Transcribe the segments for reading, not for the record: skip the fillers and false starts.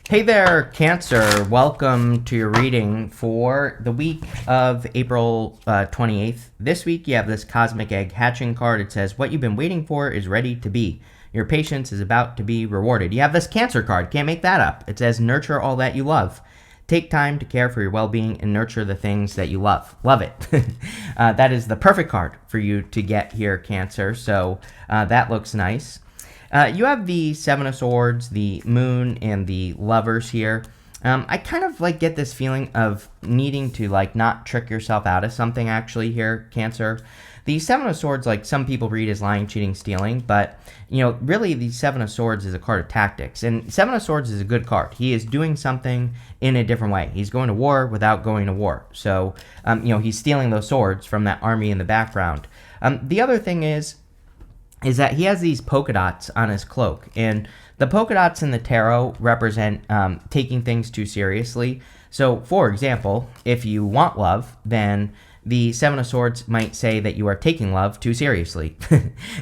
Hey there, Cancer. Welcome to your reading for the week of April 28th. This week, you have this Cosmic Egg Hatching card. It says, what you've been waiting for is ready to be. Your patience is about to be rewarded. You have this Cancer card. Can't make that up. It says, nurture all that you love. Take time to care for your well-being and nurture the things that you love. Love it. That is the perfect card for you to get here, Cancer. So that looks nice. You have the Seven of Swords, the Moon, and the Lovers here. I kind of get this feeling of needing to not trick yourself out of something actually here, Cancer. The Seven of Swords, some people read as lying, cheating, stealing, but really the Seven of Swords is a card of tactics, and Seven of Swords is a good card. He is doing something in a different way. He's going to war without going to war. So he's stealing those swords from that army in the background. The other thing is that he has these polka dots on his cloak, and the polka dots in the tarot represent taking things too seriously. So, for example, if you want love, then the Seven of Swords might say that you are taking love too seriously,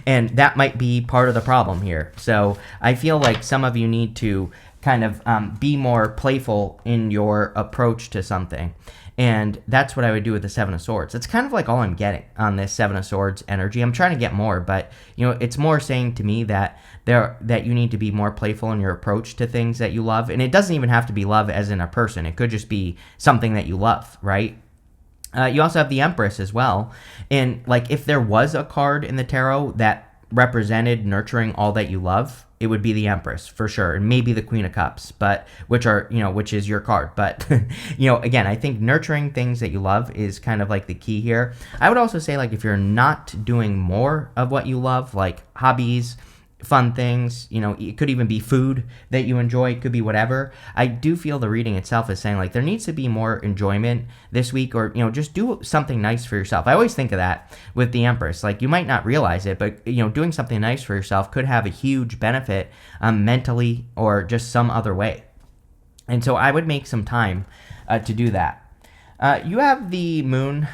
and that might be part of the problem here. So, I feel like some of you need to kind of be more playful in your approach to something. And that's what I would do with the Seven of Swords. It's kind of all I'm getting on this Seven of Swords energy. I'm trying to get more, but it's more saying to me that that you need to be more playful in your approach to things that you love. And it doesn't even have to be love as in a person. It could just be something that you love, right? You also have the Empress as well. And if there was a card in the tarot that represented nurturing all that you love, it would be the Empress for sure, and maybe the Queen of Cups, but which is your card. But again, I think nurturing things that you love is kind of the key here. I would also say if you're not doing more of what you love, like hobbies, fun things, it could even be food that you enjoy, it could be whatever. I do feel the reading itself is saying there needs to be more enjoyment this week, or just do something nice for yourself. I always think of that with the Empress. You might not realize it, but doing something nice for yourself could have a huge benefit mentally or just some other way. And so I would make some time to do that. You have the Moon.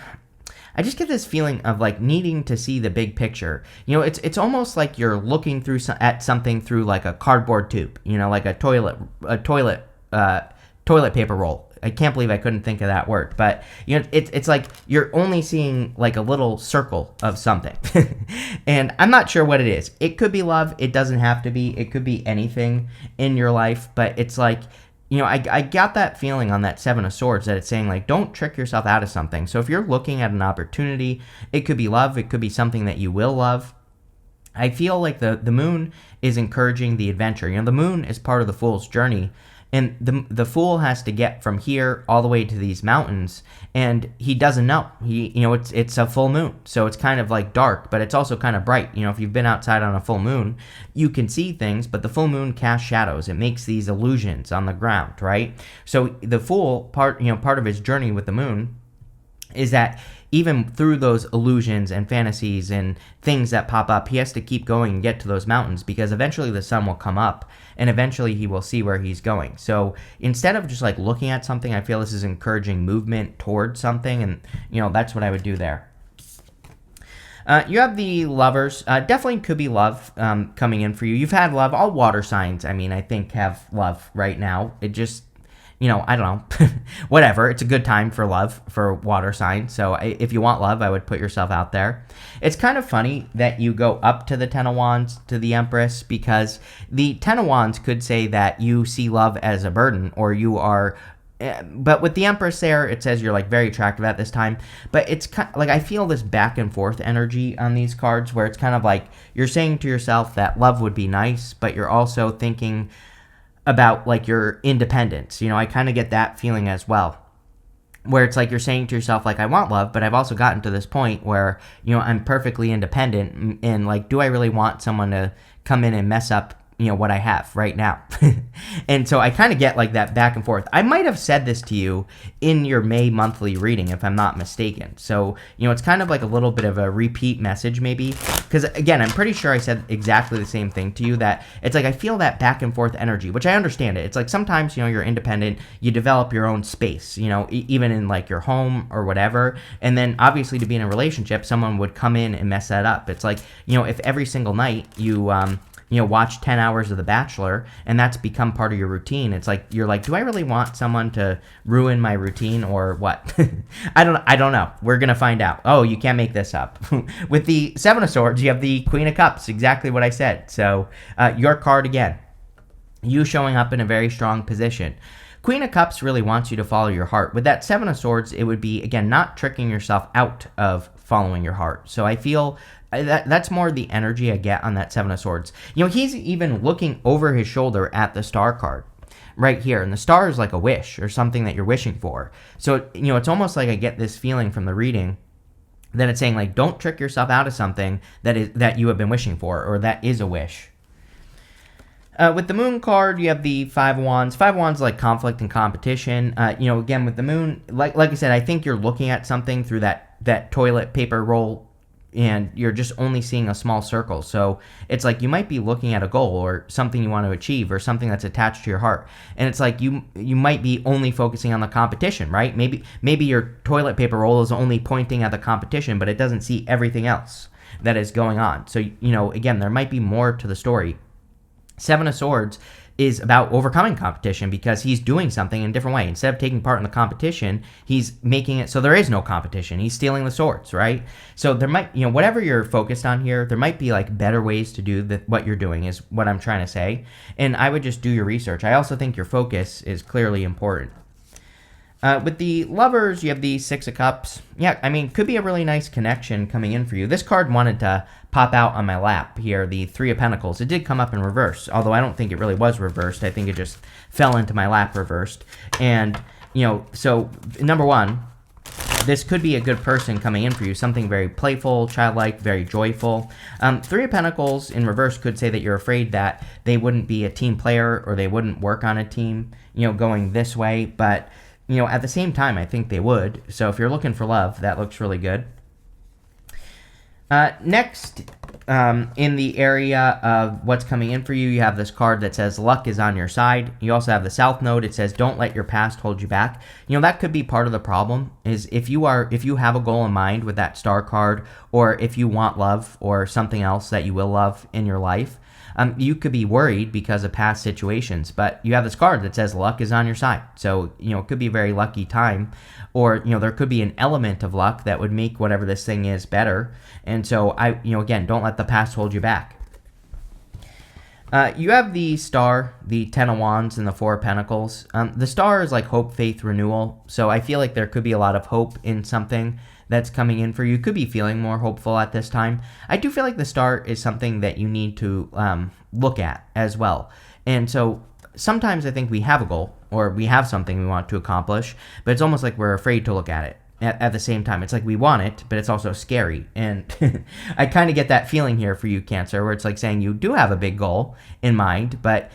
I just get this feeling of needing to see the big picture. It's almost like you're looking at something through a cardboard tube. Like a toilet paper roll. I can't believe I couldn't think of that word, but it's like you're only seeing a little circle of something, and I'm not sure what it is. It could be love. It doesn't have to be. It could be anything in your life, but it's I got that feeling on that Seven of Swords that it's saying, don't trick yourself out of something. So if you're looking at an opportunity, it could be love, it could be something that you will love. I feel the Moon is encouraging the adventure. The Moon is part of the Fool's journey, and the Fool has to get from here all the way to these mountains, and he doesn't know. It's a full moon, so it's kind of dark, but it's also kind of bright. If you've been outside on a full moon, you can see things, but the full moon casts shadows. It makes these illusions on the ground, right? So the Fool part of his journey with the Moon is that even through those illusions and fantasies and things that pop up, he has to keep going and get to those mountains, because eventually the sun will come up and eventually he will see where he's going. So instead of just looking at something, I feel this is encouraging movement towards something, and that's what I would do there. You have the Lovers. Definitely could be love coming in for you. You've had love. All water signs, I think, have love right now. It just I don't know, whatever. It's a good time for love for water signs. So if you want love, I would put yourself out there. It's kind of funny that you go up to the Ten of Wands to the Empress, because the Ten of Wands could say that you see love as a burden, or you are, but with the Empress there, it says you're very attractive at this time. But it's kind of I feel this back and forth energy on these cards, where it's kind of you're saying to yourself that love would be nice, but you're also thinking about your independence. I kind of get that feeling as well, where it's you're saying to yourself, I want love, but I've also gotten to this point where I'm perfectly independent, and do I really want someone to come in and mess up what I have right now? And so I kind of get that back and forth. I might have said this to you in your May monthly reading, if I'm not mistaken. So, it's kind of a little bit of a repeat message maybe, because again, I'm pretty sure I said exactly the same thing to you, that it's I feel that back and forth energy, which I understand it. It's sometimes, you're independent, you develop your own space, even in your home or whatever. And then obviously to be in a relationship, someone would come in and mess that up. It's if every single night you, watch 10 hours of The Bachelor, and that's become part of your routine. It's like, you're like, do I really want someone to ruin my routine or what? I don't know. We're going to find out. Oh, you can't make this up. With the Seven of Swords, you have the Queen of Cups, exactly what I said. So your card again, you showing up in a very strong position. Queen of Cups really wants you to follow your heart. With that Seven of Swords, it would be, again, not tricking yourself out of following your heart. So I feel that's more the energy I get on that Seven of Swords. He's even looking over his shoulder at the Star card right here. And the Star is like a wish or something that you're wishing for. So, it's almost like I get this feeling from the reading that it's saying, like, don't trick yourself out of something that you have been wishing for, or that is a wish. With the Moon card, you have the Five of Wands. Five of Wands like conflict and competition. Again, with the Moon, like I said, I think you're looking at something through that toilet paper roll, and you're just only seeing a small circle. So it's like you might be looking at a goal or something you want to achieve or something that's attached to your heart. And it's like you might be only focusing on the competition, right? Maybe your toilet paper roll is only pointing at the competition, but it doesn't see everything else that is going on. So, again, there might be more to the story. Seven of Swords is about overcoming competition because he's doing something in a different way. Instead of taking part in the competition, he's making it so there is no competition. He's stealing the swords, right? So there might, whatever you're focused on here, there might be like better ways to do what you're doing is what I'm trying to say. And I would just do your research. I also think your focus is clearly important. With the Lovers, you have the Six of Cups. Yeah, could be a really nice connection coming in for you. This card wanted to pop out on my lap here, the Three of Pentacles. It did come up in reverse, although I don't think it really was reversed. I think it just fell into my lap reversed. And, so number one, this could be a good person coming in for you, something very playful, childlike, very joyful. Three of Pentacles in reverse could say that you're afraid that they wouldn't be a team player or they wouldn't work on a team, going this way, but at the same time, I think they would. So if you're looking for love, that looks really good. Next, in the area of what's coming in for you, you have this card that says luck is on your side. You also have the South Node. It says don't let your past hold you back. That could be part of the problem is if you have a goal in mind with that Star card, or if you want love or something else that you will love in your life, you could be worried because of past situations, but you have this card that says luck is on your side. So, it could be a very lucky time, or, there could be an element of luck that would make whatever this thing is better. And so again, don't let the past hold you back. You have the Star, the Ten of Wands, and the Four of Pentacles. The Star is like hope, faith, renewal. So I feel like there could be a lot of hope in something that's coming in for you. Could be feeling more hopeful at this time. I do feel like the Star is something that you need to look at as well. And so sometimes I think we have a goal or we have something we want to accomplish, but it's almost like we're afraid to look at it. At the same time, it's like we want it, but it's also scary. And I kind of get that feeling here for you, Cancer, where it's like saying you do have a big goal in mind, but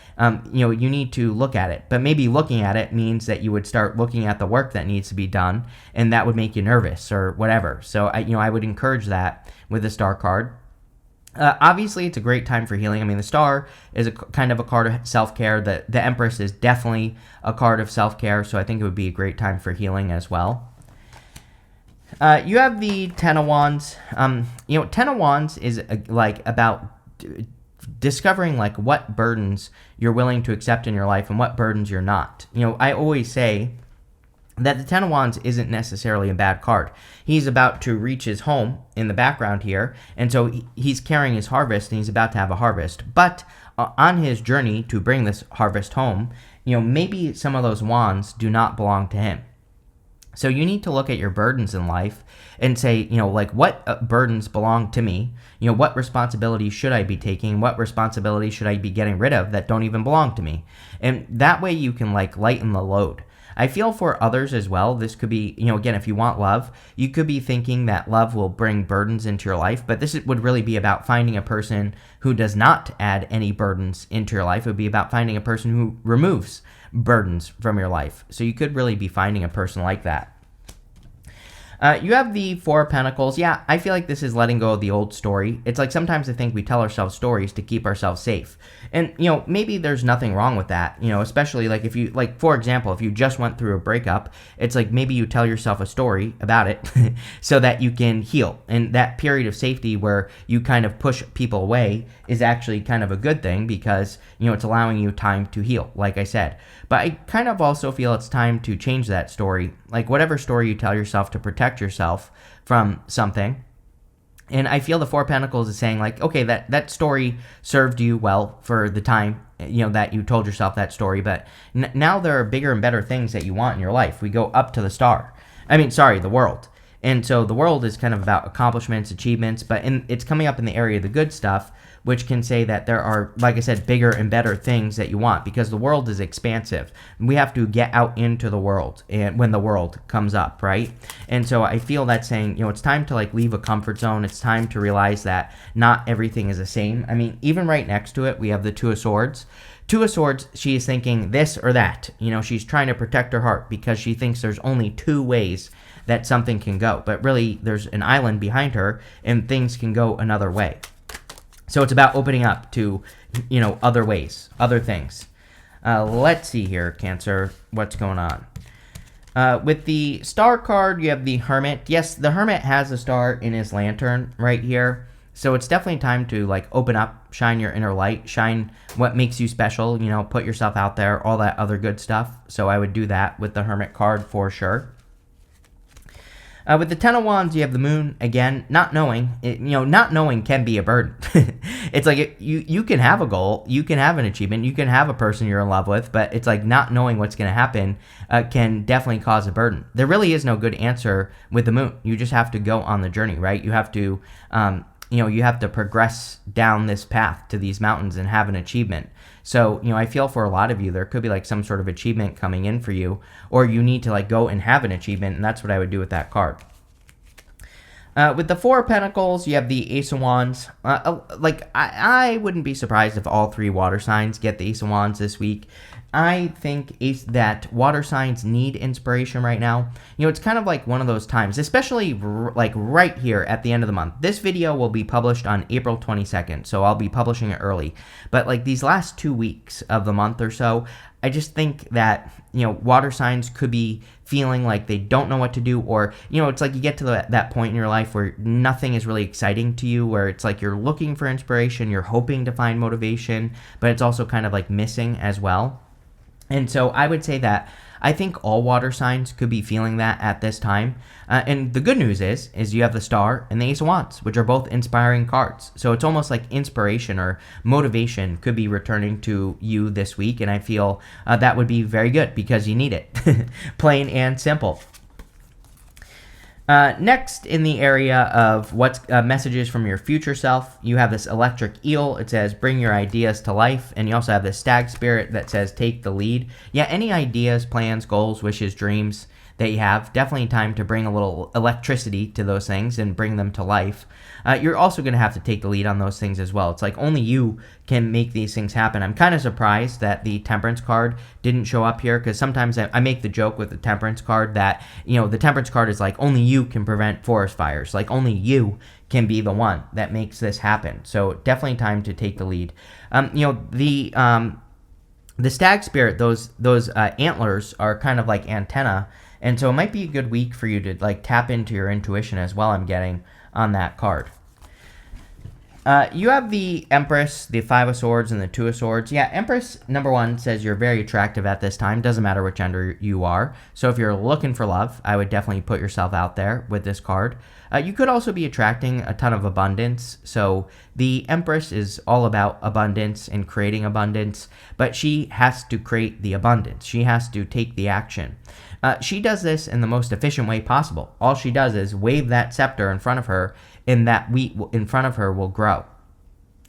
you need to look at it. But maybe looking at it means that you would start looking at the work that needs to be done, and that would make you nervous or whatever. So I would encourage that with the Star card. Obviously, it's a great time for healing. The Star is a kind of a card of self-care. The Empress is definitely a card of self-care, so I think it would be a great time for healing as well. You have the Ten of Wands. Ten of Wands is about discovering what burdens you're willing to accept in your life and what burdens you're not. I always say that the Ten of Wands isn't necessarily a bad card. He's about to reach his home in the background here, and so he's carrying his harvest, and he's about to have a harvest. But on his journey to bring this harvest home, maybe some of those wands do not belong to him. So you need to look at your burdens in life and say, what burdens belong to me? What responsibilities should I be taking? What responsibilities should I be getting rid of that don't even belong to me? And that way you can lighten the load. I feel for others as well, this could be, again, if you want love, you could be thinking that love will bring burdens into your life, but this would really be about finding a person who does not add any burdens into your life. It would be about finding a person who removes burdens from your life. So you could really be finding a person like that. You have the Four of Pentacles. Yeah, I feel like this is letting go of the old story. It's like sometimes I think we tell ourselves stories to keep ourselves safe. And, maybe there's nothing wrong with that, especially like if you, like, for example, if you just went through a breakup, it's like maybe you tell yourself a story about it so that you can heal. And that period of safety where you kind of push people away is actually kind of a good thing because, it's allowing you time to heal, like I said. But I kind of also feel it's time to change that story. Like whatever story you tell yourself to protect yourself from something. And I feel the Four of Pentacles is saying like, okay, that story served you well for the time, that you told yourself that story. But now there are bigger and better things that you want in your life. We go up to the the world. And so the world is kind of about accomplishments, achievements, but it's coming up in the area of the good stuff, which can say that there are, like I said, bigger and better things that you want because the world is expansive. We have to get out into the world and when the world comes up, right? And so I feel that's saying, it's time to like leave a comfort zone. It's time to realize that not everything is the same. I mean, even right next to it, we have the Two of Swords. Two of Swords, she is thinking this or that. She's trying to protect her heart because she thinks there's only two ways that something can go. But really, there's an island behind her and things can go another way. So it's about opening up to, other ways, other things. Let's see here, Cancer, what's going on. With the Star card, you have the Hermit. Yes, the Hermit has a star in his lantern right here. So it's definitely time to like open up, shine your inner light, shine what makes you special, put yourself out there, all that other good stuff. So I would do that with the Hermit card for sure. With the Ten of Wands, you have the Moon. Again, not knowing. Not knowing can be a burden. It's like you can have a goal, you can have an achievement, you can have a person you're in love with, but it's like not knowing what's going to happen can definitely cause a burden. There really is no good answer with the Moon. You just have to go on the journey, right? You have to, you have to progress down this path to these mountains and have an achievement. So, I feel for a lot of you, there could be like some sort of achievement coming in for you, or you need to like go and have an achievement, and that's what I would do with that card. With the Four of Pentacles, you have the Ace of Wands. I wouldn't be surprised if all three water signs get the Ace of Wands this week. I think that water signs need inspiration right now. It's kind of like one of those times, especially like right here at the end of the month. This video will be published on April 22nd, so I'll be publishing it early. But like these last 2 weeks of the month or so, I just think that, water signs could be feeling like they don't know what to do, or, it's like you get to that point in your life where nothing is really exciting to you, where it's like you're looking for inspiration, you're hoping to find motivation, but it's also kind of like missing as well. And so I would say that I think all water signs could be feeling that at this time. And the good news is you have the Star and the Ace of Wands, which are both inspiring cards. So it's almost like inspiration or motivation could be returning to you this week. And I feel that would be very good because you need it. Plain and simple. Next, in the area of what's messages from your future self, you have this electric eel. It says, bring your ideas to life. And you also have this stag spirit that says, take the lead. Yeah, any ideas, plans, goals, wishes, dreams that you have, definitely time to bring a little electricity to those things and bring them to life. You're also going to have to take the lead on those things as well. It's like only you can make these things happen. I'm kind of surprised that the Temperance card didn't show up here because sometimes I make the joke with the Temperance card that, the Temperance card is like only you can prevent forest fires. Like only you can be the one that makes this happen. So definitely time to take the lead. The stag spirit, those antlers are kind of like antenna. And so it might be a good week for you to like tap into your intuition as well, I'm getting on that card. You have the Empress, the Five of Swords, and the Two of Swords. Yeah, Empress, number one, says you're very attractive at this time. Doesn't matter what gender you are. So if you're looking for love, I would definitely put yourself out there with this card. You could also be attracting a ton of abundance. So the Empress is all about abundance and creating abundance, but she has to create the abundance. She has to take the action. She does this in the most efficient way possible. All she does is wave that scepter in front of her, and that wheat in front of her will grow.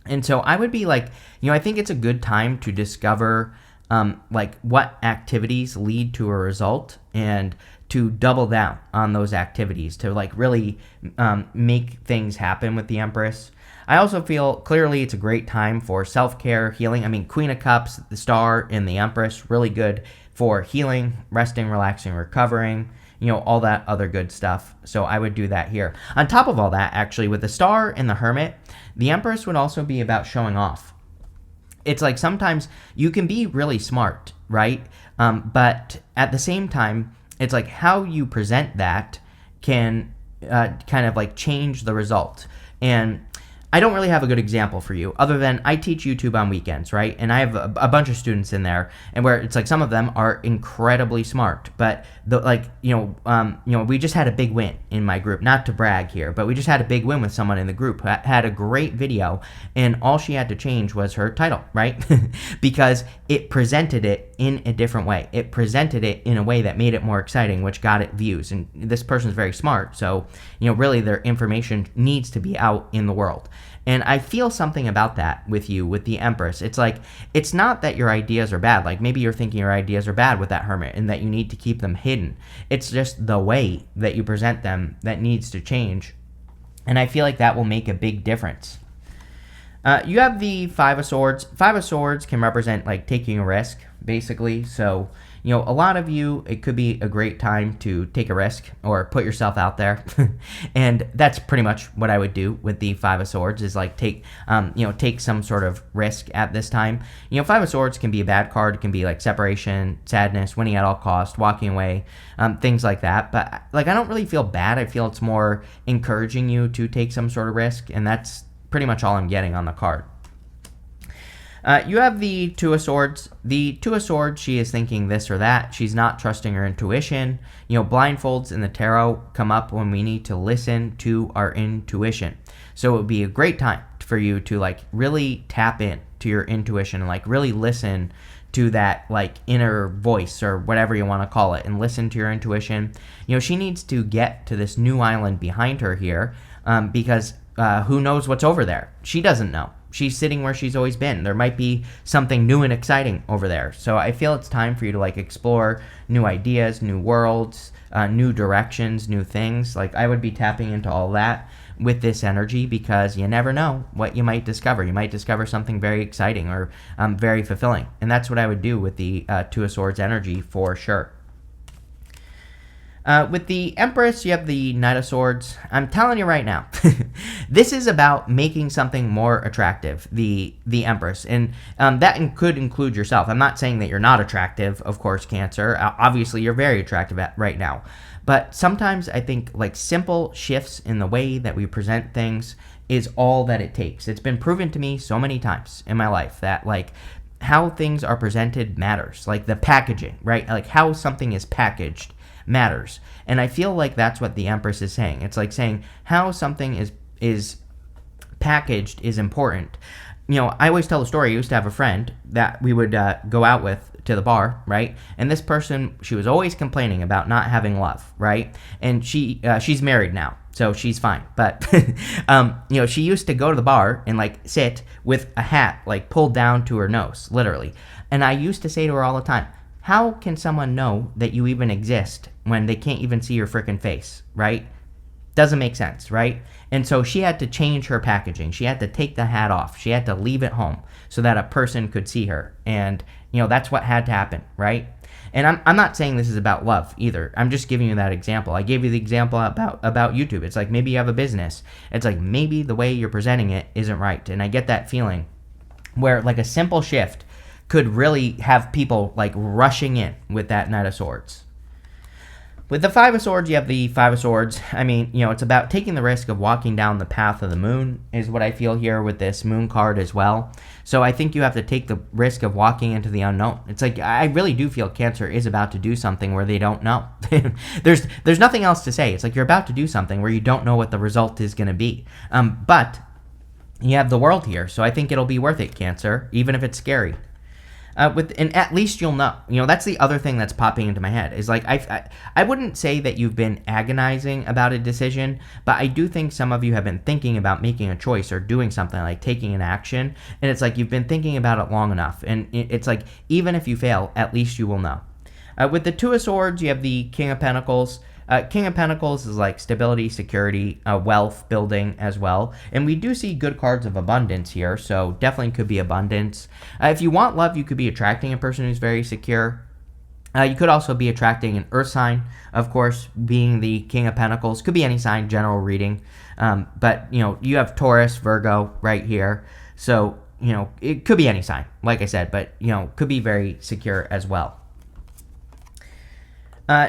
And so I would be like, I think it's a good time to discover like what activities lead to a result and to double down on those activities to like really make things happen with the Empress. I also feel clearly it's a great time for self-care, healing. I mean, Queen of Cups, the Star, and the Empress, really good for healing, resting, relaxing, recovering. all that other good stuff. So I would do that here. On top of all that, actually, with the Star and the Hermit, the Empress would also be about showing off. It's like sometimes you can be really smart, right? But at the same time, it's like how you present that can kind of like change the result. And I don't really have a good example for you other than I teach YouTube on weekends, right? And I have a bunch of students in there, and where it's like some of them are incredibly smart, but we just had a big win in my group. Not to brag here, but we just had a big win with someone in the group who had a great video, and all she had to change was her title, right? Because it presented it in a different way. It presented it in a way that made it more exciting, which got it views. And this person's very smart, so really their information needs to be out in the world. And I feel something about that with you, with the Empress. It's like, it's not that your ideas are bad. Like maybe you're thinking your ideas are bad with that Hermit and that you need to keep them hidden. It's just the way that you present them that needs to change. And I feel like that will make a big difference. You have the Five of Swords. Five of Swords can represent like taking a risk, basically. So, a lot of you, it could be a great time to take a risk or put yourself out there. And that's pretty much what I would do with the Five of Swords is like take some sort of risk at this time. Five of Swords can be a bad card. It can be like separation, sadness, winning at all cost, walking away, things like that. But like, I don't really feel bad. I feel it's more encouraging you to take some sort of risk. And that's pretty much all I'm getting on the card. You have the Two of Swords. The Two of Swords, she is thinking this or that. She's not trusting her intuition. Blindfolds in the tarot come up when we need to listen to our intuition. So it would be a great time for you to like really tap in to your intuition and like really listen to that like inner voice or whatever you want to call it, and listen to your intuition. She needs to get to this new island behind her here because who knows what's over there? She doesn't know. She's sitting where she's always been. There might be something new and exciting over there. So I feel it's time for you to like explore new ideas, new worlds, new directions, new things. Like I would be tapping into all that with this energy because you never know what you might discover. You might discover something very exciting or very fulfilling. And that's what I would do with the Two of Swords energy for sure. With the Empress, you have the Knight of Swords. I'm telling you right now, this is about making something more attractive, the Empress. And that could include yourself. I'm not saying that you're not attractive, of course, Cancer. Obviously, you're very attractive right now. But sometimes I think like simple shifts in the way that we present things is all that it takes. It's been proven to me so many times in my life that like how things are presented matters. Like the packaging, right? Like how something is packaged matters. And I feel like that's what the Empress is saying. It's like saying how something is packaged is important. I always tell the story. I used to have a friend that we would go out with to the bar, right? And this person, she was always complaining about not having love, right? And she's married now, so she's fine. But she used to go to the bar and like sit with a hat like pulled down to her nose, literally. And I used to say to her all the time, how can someone know that you even exist when they can't even see your freaking face, right? Doesn't make sense, right? And so she had to change her packaging. She had to take the hat off. She had to leave it home so that a person could see her. And, that's what had to happen, right? And I'm not saying this is about love either. I'm just giving you that example. I gave you the example about YouTube. It's like maybe you have a business. It's like maybe the way you're presenting it isn't right. And I get that feeling where like a simple shift could really have people like rushing in with that Knight of Swords. With the Five of Swords, you have the Five of Swords. I mean, it's about taking the risk of walking down the path of the moon is what I feel here with this moon card as well. So I think you have to take the risk of walking into the unknown. It's like, I really do feel Cancer is about to do something where they don't know. There's nothing else to say. It's like you're about to do something where you don't know what the result is going to be. But you have the World here, so I think it'll be worth it, Cancer, even if it's scary. And at least you'll know. That's the other thing that's popping into my head is like I wouldn't say that you've been agonizing about a decision, but I do think some of you have been thinking about making a choice or doing something like taking an action, and it's like you've been thinking about it long enough, and it's like even if you fail, at least you will know. With the Two of Swords, you have the King of Pentacles. King of Pentacles is like stability, security, wealth building as well. And we do see good cards of abundance here, so definitely could be abundance. If you want love, you could be attracting a person who's very secure. You could also be attracting an earth sign, of course, being the King of Pentacles. Could be any sign, general reading. But, you have Taurus, Virgo right here. So, it could be any sign, like I said, but, could be very secure as well.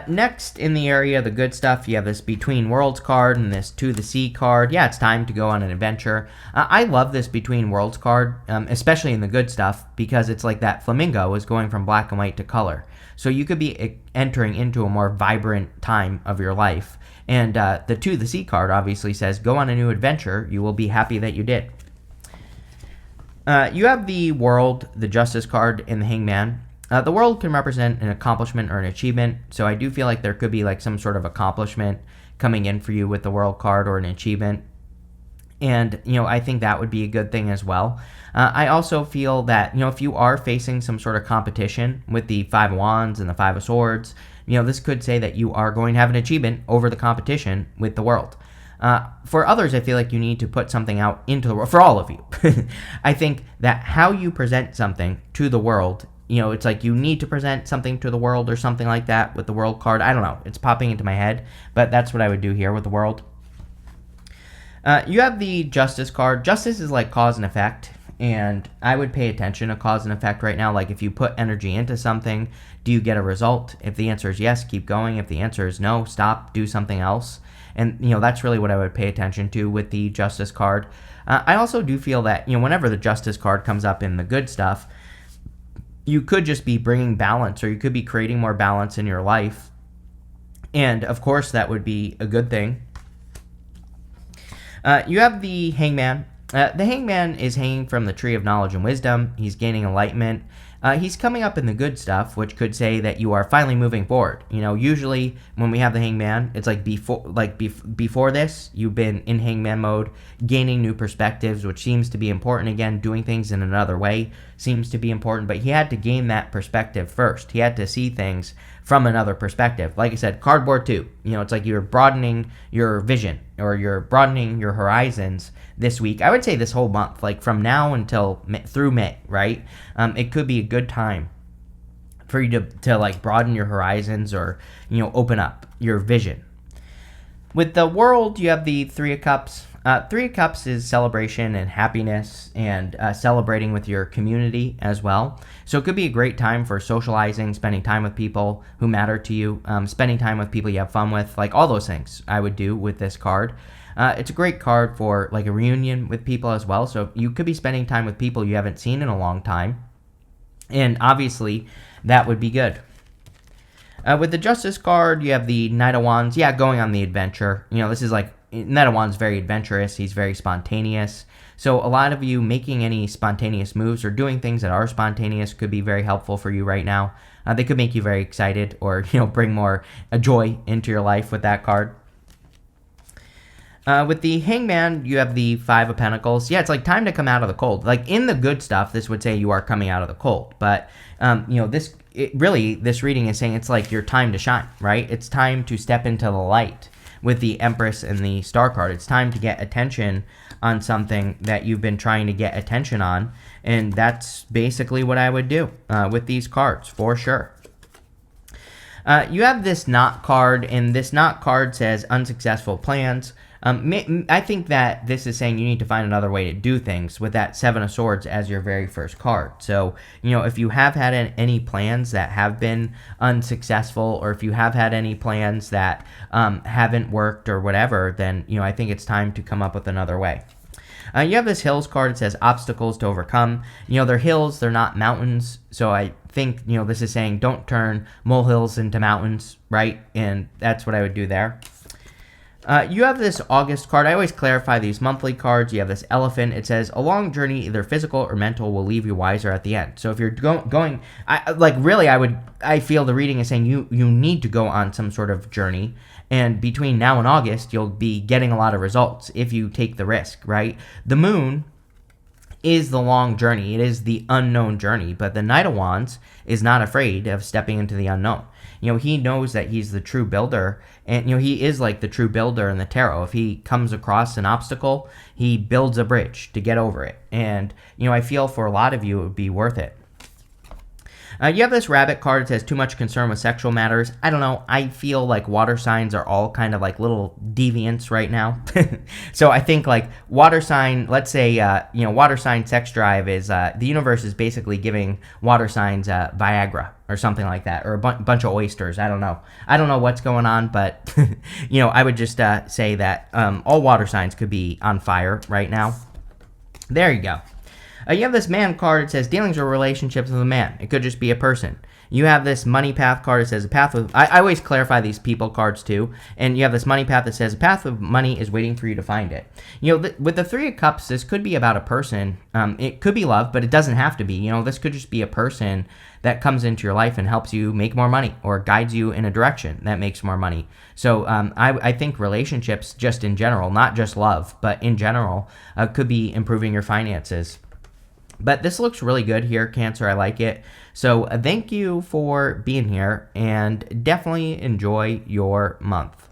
Next, in the area of the good stuff, you have this Between Worlds card and this To the Sea card. Yeah, it's time to go on an adventure. I love this Between Worlds card, especially in the good stuff, because it's like that flamingo is going from black and white to color. So you could be entering into a more vibrant time of your life. And the To the Sea card obviously says, go on a new adventure. You will be happy that you did. You have the World, the Justice card, and the Hangman. The world can represent an accomplishment or an achievement, so I do feel like there could be like some sort of accomplishment coming in for you with the world card or an achievement. And, I think that would be a good thing as well. I also feel that, if you are facing some sort of competition with the Five of Wands and the Five of Swords, this could say that you are going to have an achievement over the competition with the world. For others, I feel like you need to put something out into the world. For all of you, I think that how you present something to the world, it's like you need to present something to the world or something like that with the world card. I don't know. It's popping into my head, but that's what I would do here with the world. You have the Justice card. Justice is like cause and effect, and I would pay attention to cause and effect right now. Like if you put energy into something, do you get a result? If the answer is yes, keep going. If the answer is no, stop, do something else. And, that's really what I would pay attention to with the Justice card. I also do feel that, whenever the Justice card comes up in the good stuff, you could just be bringing balance, or you could be creating more balance in your life. And, of course, that would be a good thing. You have the Hangman. The Hangman is hanging from the Tree of Knowledge and Wisdom. He's gaining enlightenment. He's coming up in the good stuff, which could say that you are finally moving forward. Usually when we have the Hangman, it's like before this, you've been in Hangman mode, gaining new perspectives, which seems to be important. Again, doing things in another way seems to be important, but he had to gain that perspective first. He had to see things from another perspective. Like I said, cardboard too. It's like you're broadening your vision, or you're broadening your horizons this week. I would say this whole month, like from now until through May, right? It could be a good time for you to like broaden your horizons, or, open up your vision. With the world, you have the Three of Cups. Three of Cups is celebration and happiness, and celebrating with your community as well. So it could be a great time for socializing, spending time with people who matter to you, spending time with people you have fun with, like all those things I would do with this card. It's a great card for like a reunion with people as well. So you could be spending time with people you haven't seen in a long time. And obviously, that would be good. With the Justice card, you have the Knight of Wands. Yeah, going on the adventure. This is like, Knight of Wands very adventurous. He's very spontaneous. So a lot of you making any spontaneous moves or doing things that are spontaneous could be very helpful for you right now. They could make you very excited, or, bring more joy into your life with that card. With the Hangman, you have the Five of Pentacles. Yeah, it's like time to come out of the cold. Like in the good stuff, this would say you are coming out of the cold. But, this reading is saying it's like your time to shine, right? It's time to step into the light with the Empress and the Star card. It's time to get attention on something that you've been trying to get attention on. And that's basically what I would do with these cards, for sure. You have this Knot card, and this Knot card says unsuccessful plans. I think that this is saying you need to find another way to do things with that Seven of Swords as your very first card. So, if you have had any plans that have been unsuccessful, or if you have had any plans that haven't worked or whatever, then, I think it's time to come up with another way. You have this Hills card. It says obstacles to overcome. They're hills, they're not mountains. So I think, this is saying don't turn molehills into mountains, right? And that's what I would do there. You have this August card. I always clarify these monthly cards. You have this Elephant. It says a long journey, either physical or mental, will leave you wiser at the end. So if you're going, I feel the reading is saying you need to go on some sort of journey. And between now and August, you'll be getting a lot of results if you take the risk, right? The Moon is the long journey. It is the unknown journey. But the Knight of Wands is not afraid of stepping into the unknown. He knows that he's the true builder, and, he is like the true builder in the tarot. If he comes across an obstacle, he builds a bridge to get over it. And, I feel for a lot of you, it would be worth it. You have this rabbit card. It says too much concern with sexual matters. I don't know. I feel like water signs are all kind of like little deviants right now. So I think like water sign, let's say, water sign sex drive is the universe is basically giving water signs Viagra or something like that, or a bunch of oysters. I don't know. I don't know what's going on, but I would just say that all water signs could be on fire right now. There you go. You have this man card. It says dealings or relationships with a man. It could just be a person. You have this money path card. It says a path of... I always clarify these people cards too. And you have this money path that says a path of money is waiting for you to find it. With the Three of Cups, this could be about a person. It could be love, but it doesn't have to be. This could just be a person that comes into your life and helps you make more money or guides you in a direction that makes more money. So I think relationships just in general, not just love, but in general, could be improving your finances. But this looks really good here, Cancer. I like it. So thank you for being here, and definitely enjoy your month.